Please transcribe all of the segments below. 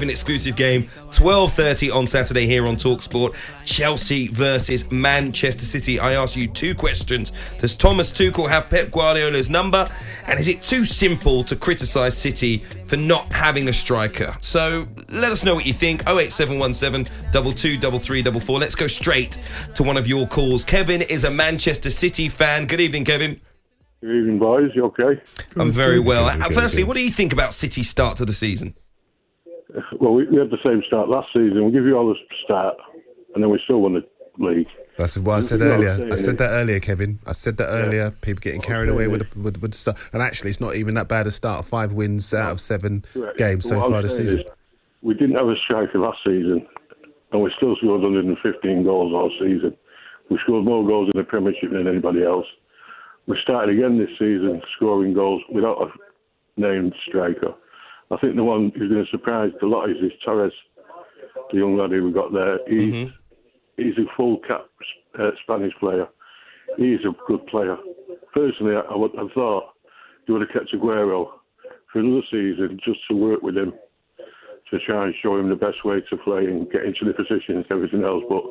Kevin exclusive game, 12:30 on Saturday here on talkSPORT. Chelsea versus Manchester City. I ask you two questions. Does Thomas Tuchel have Pep Guardiola's number? And is it too simple to criticise City for not having a striker? So let us know what you think. 08717 223344. Let's go straight to one of your calls. Kevin is a Manchester City fan. Good evening, Kevin. Good evening, boys. You okay? I'm very well. Firstly, what do you think about City's start to the season? Well, we had the same start last season. We'll give you all the start, and then we still won the league. That's what I said earlier. I said that earlier, Kevin. I said that earlier. People getting carried away with the start. And actually, it's not even that bad a start. 5 wins out of 7 games so far this season. We didn't have a striker last season, and we still scored 115 goals all season. We scored more goals in the Premiership than anybody else. We started again this season scoring goals without a named striker. I think the one who's going to surprise a lot is Torres, the young lad who we got there. He's a full cap Spanish player. He's a good player. Personally, I would have thought they would have kept Aguero for another season just to work with him, to try and show him the best way to play and get into the positions and everything else. But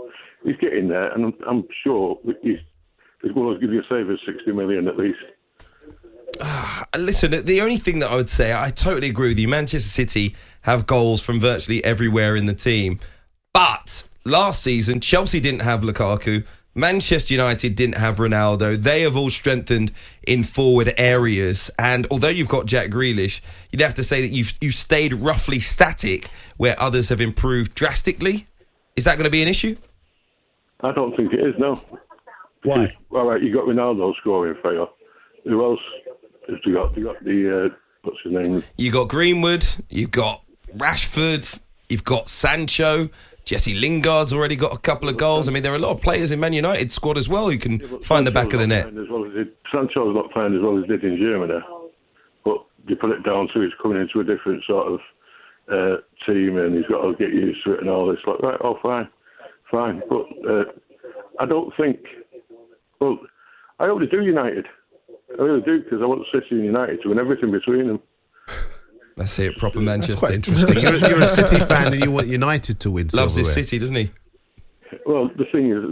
he's getting there, and I'm sure he's going to give you a save of 60 million at least. Listen, the only thing that I would say, I totally agree with you. Manchester City have goals from virtually everywhere in the team. But last season, Chelsea didn't have Lukaku. Manchester United didn't have Ronaldo. They have all strengthened in forward areas. And although you've got Jack Grealish, you'd have to say that you've stayed roughly static where others have improved drastically. Is that going to be an issue? I don't think it is, no. Why? All right, you got Ronaldo scoring for you. Who else have you got? You got the, what's his name? You got Greenwood, you've got Rashford, you've got Sancho, Jesse Lingard's already got a couple of goals. I mean, there are a lot of players in Man United squad as well who can find the back of the net. Sancho's not playing as well as he did in Germany, but you put it down to he's coming into a different sort of team and he's got to get used to it and all this. Like, right, oh, fine. But I don't think... Well, I only do United. I really do, because I want City and United to win everything between them. That's it, proper Manchester. That's quite interesting. You're a City fan and you want United to win. Loves his City, doesn't he? Well, the thing is,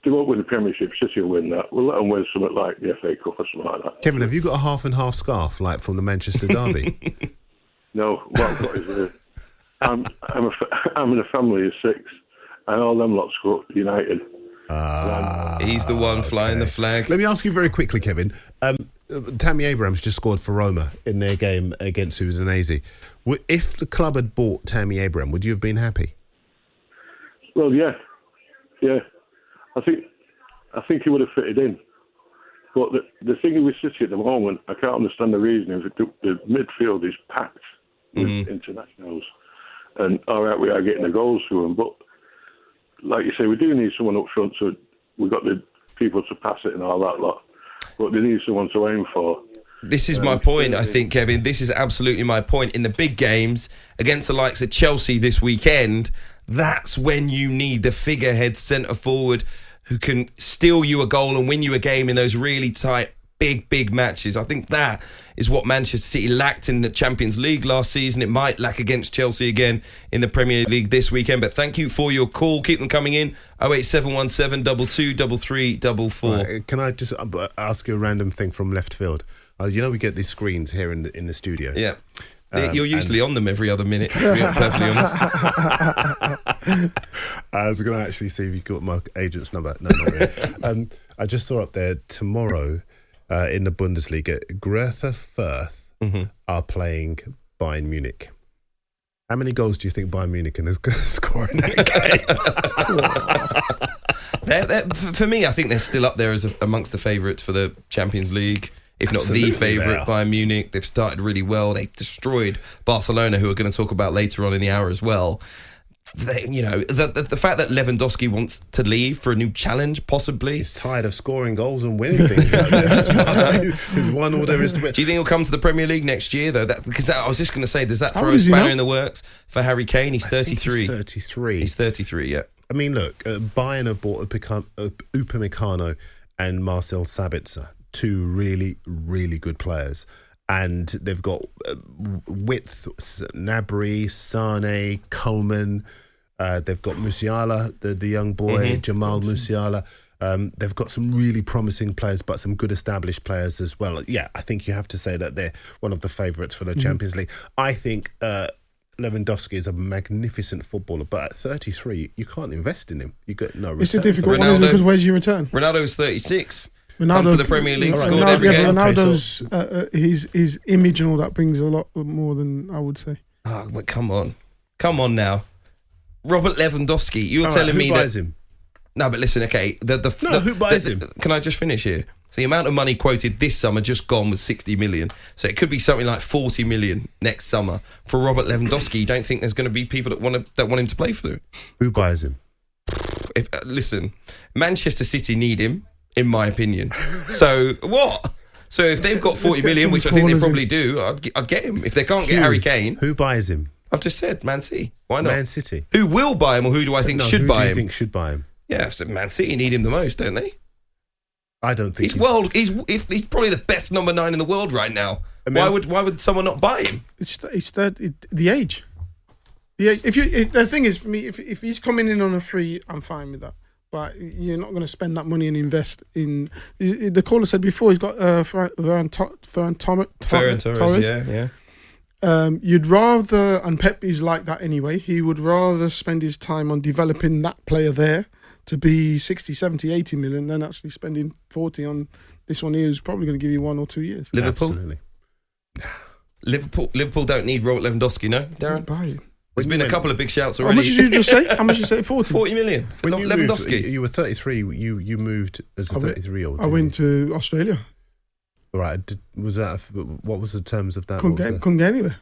they won't win the Premiership. City will win that. We'll let them win something like the FA Cup or something like that. Kevin, have you got a half and half scarf, like from the Manchester derby? No, what I've got is I'm in a family of 6, and all them lots go United. He's the one flying the flag. Let me ask you very quickly, Kevin. Tammy Abrahams just scored for Roma in their game against Udinese. If the club had bought Tammy Abraham, would you have been happy? Well, yeah. I think he would have fitted in. But the thing with City at the moment, I can't understand the reason. The midfield is packed with internationals, and all right, we are getting the goals through them, but like you say, we do need someone up front, so we've got the people to pass it and all that lot. But they need someone to aim for. This is my point, I think, Kevin. This is absolutely my point. In the big games, against the likes of Chelsea this weekend, that's when you need the figurehead centre-forward who can steal you a goal and win you a game in those really tight, big matches. I think that is what Manchester City lacked in the Champions League last season. It might lack against Chelsea again in the Premier League this weekend. But thank you for your call. Keep them coming in. 08717 223344. Right, can I just ask you a random thing from left field? You know we get these screens here in the studio. Yeah. You're usually on them every other minute, to be perfectly honest. I was going to actually see if you got my agent's number. No, not really. I just saw up there tomorrow in the Bundesliga, Greuther Fürth are playing Bayern Munich. How many goals do you think Bayern Munich can score in that game? For me, I think they're still up there as amongst the favourites for the Champions League. If not the favourite, Bayern Munich. They've started really well. They destroyed Barcelona, who we're going to talk about later on in the hour as well. The fact that Lewandowski wants to leave for a new challenge, possibly. He's tired of scoring goals and winning things. There's one all there is to win. Do you think he'll come to the Premier League next year, though? I was just going to say, does that throw a spanner in the works for Harry Kane? He's 33. He's 33, yeah. I mean, look, Bayern have bought Upamecano and Marcel Sabitzer, 2 really, really good players. and they've got width, Gnabry, Sane, Coleman. They've got Musiala, the young boy, Jamal Musiala. They've got some really promising players, but some good established players as well. Yeah, I think you have to say that they're one of the favourites for the Champions League. I think Lewandowski is a magnificent footballer, but at 33, you can't invest in him. You get no return. It's a difficult one, isn't it? Because where's your return? Ronaldo's 36. Come to the Premier League, scored every game. Ronaldo's his image and all that brings a lot more than I would say. Oh, but come on now, Robert Lewandowski. You're telling me that him? No, but listen, okay. Who buys him? Can I just finish here? So the amount of money quoted this summer just gone was 60 million. So it could be something like 40 million next summer for Robert Lewandowski. You don't think there's going to be people that want him to play for them? Who buys him? Listen, Manchester City need him, in my opinion. So what? So if they've got 40 million, which I think they probably do, I'd get him. If they can't get Harry Kane, who buys him? I've just said Man City. Why not? Man City. Who will buy him, or who do I think should buy him? Who do you think should buy him? Yeah, so Man City need him the most, don't they? I don't think he's probably the best number 9 in the world right now. I mean, why would someone not buy him? It's the age. The thing is, for me, if he's coming in on a free, I'm fine with that. But you're not going to spend that money and invest in. The caller said before he's got Ferran Torres. Yeah. You'd rather, and Pep is like that anyway. He would rather spend his time on developing that player there to be 60, 70, 80 million than actually spending 40 on this one here who's probably going to give you 1 or 2 years. Liverpool? Absolutely. Liverpool don't need Robert Lewandowski, no, Darren? Buy him. There's been a couple of big shouts already. How much did you just say? How much did you say? 40? 40 million for Lewandowski. You were 33. You moved as a 33-year-old. I went to Australia. Right. What was the terms of that? Couldn't get anywhere.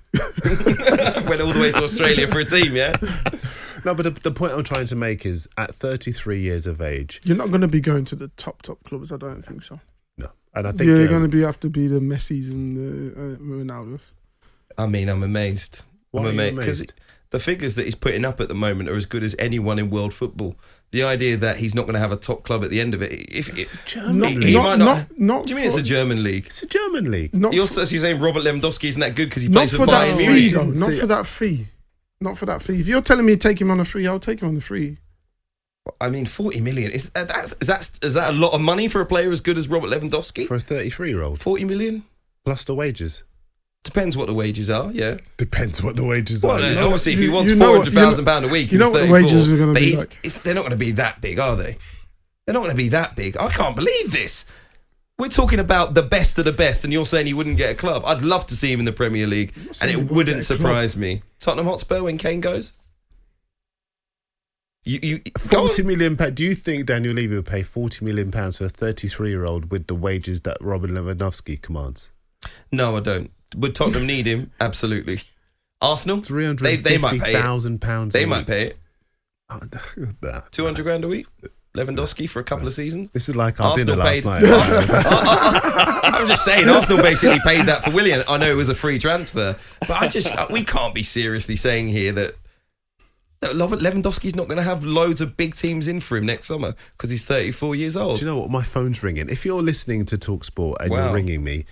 Went all the way to Australia for a team, yeah? No, but the point I'm trying to make is at 33 years of age, you're not going to be going to the top clubs. I don't think so. No, and I think you're going to have to be the Messis and the Ronaldos. I mean, I'm amazed. I'm amazed because the figures that he's putting up at the moment are as good as anyone in world football. The idea that he's not going to have a top club at the end of it, it's a German league. He might not. Do you mean it's a German league? It's a German league. You're saying Robert Lewandowski isn't that good because he plays for Bayern Munich? Munich? Not for that fee. Not for that fee. If you're telling me to take him on a free, I'll take him on the free. I mean, 40 million. Is that a lot of money for a player as good as Robert Lewandowski? For a 33-year-old? 40 million? Plus the wages. Depends what the wages are, yeah. Depends what the wages are. Obviously, if he wants £400,000 a week, you know what the wages are going to be like. They're not going to be that big, are they? They're not going to be that big. I can't believe this. We're talking about the best of the best, and you're saying he wouldn't get a club. I'd love to see him in the Premier League, and it wouldn't surprise me. Tottenham Hotspur when Kane goes? 40 million pounds. Do you think Daniel Levy would pay 40 million pounds for a 33-year-old with the wages that Robert Lewandowski commands? No, I don't. Would Tottenham need him? Absolutely. Arsenal? £350,000. They might pay it. Oh, 200 grand a week? Lewandowski for a couple of seasons? This is like our Arsenal dinner last night. I'm just saying, Arsenal basically paid that for Willian. I know it was a free transfer, but we can't be seriously saying here that Lewandowski's not going to have loads of big teams in for him next summer because he's 34 years old. Do you know what? My phone's ringing. If you're listening to talkSPORT and you're ringing me,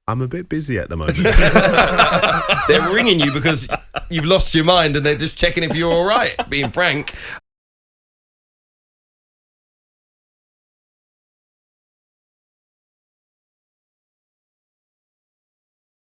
I'm a bit busy at the moment. They're ringing you because you've lost your mind and they're just checking if you're all right, being frank.